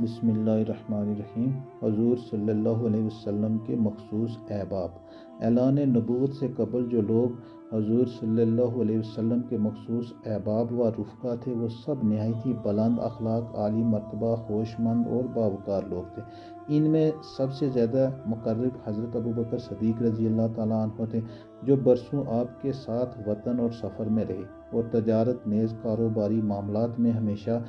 بسم اللہ الرحمن الرحیم۔ حضور صلی اللہ علیہ وسلم کے مخصوص احباب۔ اعلان نبوت سے قبل جو لوگ حضور صلی اللہ علیہ وسلم کے مخصوص احباب و رفقا تھے، وہ سب نہایت ہی بلند اخلاق، عالی مرتبہ، ہوش مند اور باوقار لوگ تھے۔ ان میں سب سے زیادہ مقرب حضرت ابوبکر صدیق رضی اللہ تعالیٰ عنہ تھے، جو برسوں آپ کے ساتھ وطن اور سفر میں رہے اور تجارت نیز کاروباری معاملات میں ہمیشہ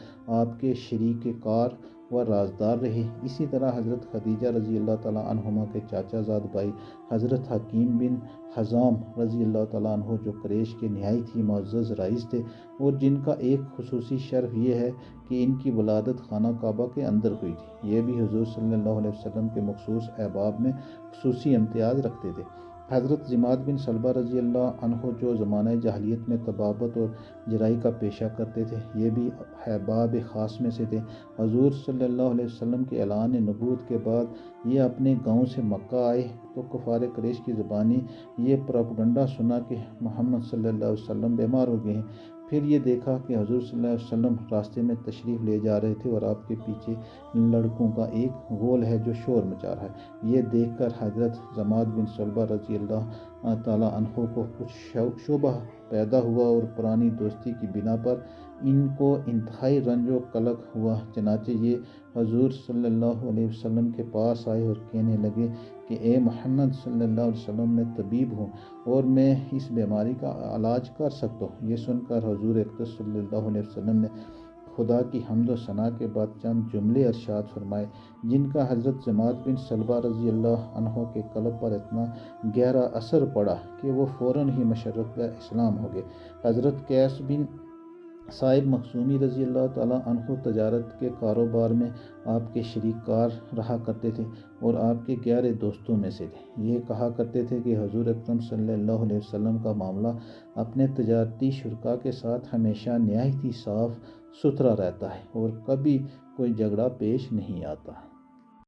آپ کے شریک کار و رازدار رہے۔ اسی طرح حضرت خدیجہ رضی اللہ تعالیٰ عنہما کے چاچا زاد بھائی حضرت حکیم بن حزام رضی اللہ تعالیٰ عنہ، جو قریش کے نہایت ہی معزز رئیس تھے اور جن کا ایک خصوصی شرف یہ ہے کہ ان کی ولادت خانہ کعبہ کے اندر ہوئی تھی، یہ بھی حضور صلی اللہ علیہ وسلم کے مخصوص احباب میں خصوصی امتیاز رکھتے تھے۔ حضرت جماعت بن سلبہ رضی اللہ عنہ، جو زمانہ جاہلیت میں طبابت اور جراحی کا پیشہ کرتے تھے، یہ بھی احباب خاص میں سے تھے۔ حضور صلی اللہ علیہ وسلم کے اعلان نبوت کے بعد یہ اپنے گاؤں سے مکہ آئے تو کفار قریش کی زبانی یہ پروپیگنڈا سنا کہ محمد صلی اللہ علیہ وسلم بیمار ہو گئے ہیں۔ پھر یہ دیکھا کہ حضور صلی اللہ علیہ وسلم راستے میں تشریف لے جا رہے تھے اور آپ کے پیچھے لڑکوں کا ایک غول ہے جو شور مچا رہا ہے۔ یہ دیکھ کر حضرت جماعت بن سلبہ رضی اللہ تعالیٰ عنہ کو کچھ شبہ پیدا ہوا اور پرانی دوستی کی بنا پر ان کو انتہائی رنج و قلق ہوا۔ چنانچہ یہ حضور صلی اللہ علیہ وسلم کے پاس آئے اور کہنے لگے کہ اے محمد صلی اللہ علیہ وسلم، میں طبیب ہوں اور میں اس بیماری کا علاج کر سکتا ہوں۔ یہ سن کر حضور اقدس صلی اللہ علیہ وسلم نے خدا کی حمد و ثنا کے بعد چند جملے ارشاد فرمائے، جن کا حضرت جماعت بن سلبہ رضی اللہ عنہ کے قلب پر اتنا گہرا اثر پڑا کہ وہ فوراً ہی مشرف اسلام ہو گئے۔ حضرت قیس بن صائب مخزومی رضی اللہ تعالیٰ عنہ تجارت کے کاروبار میں آپ کے شریک کار رہا کرتے تھے اور آپ کے گہرے دوستوں میں سے تھے۔ یہ کہا کرتے تھے کہ حضور اکرم صلی اللہ علیہ وسلم کا معاملہ اپنے تجارتی شرکاء کے ساتھ ہمیشہ نہایت ہی صاف ستھرا رہتا ہے اور کبھی کوئی جھگڑا پیش نہیں آتا۔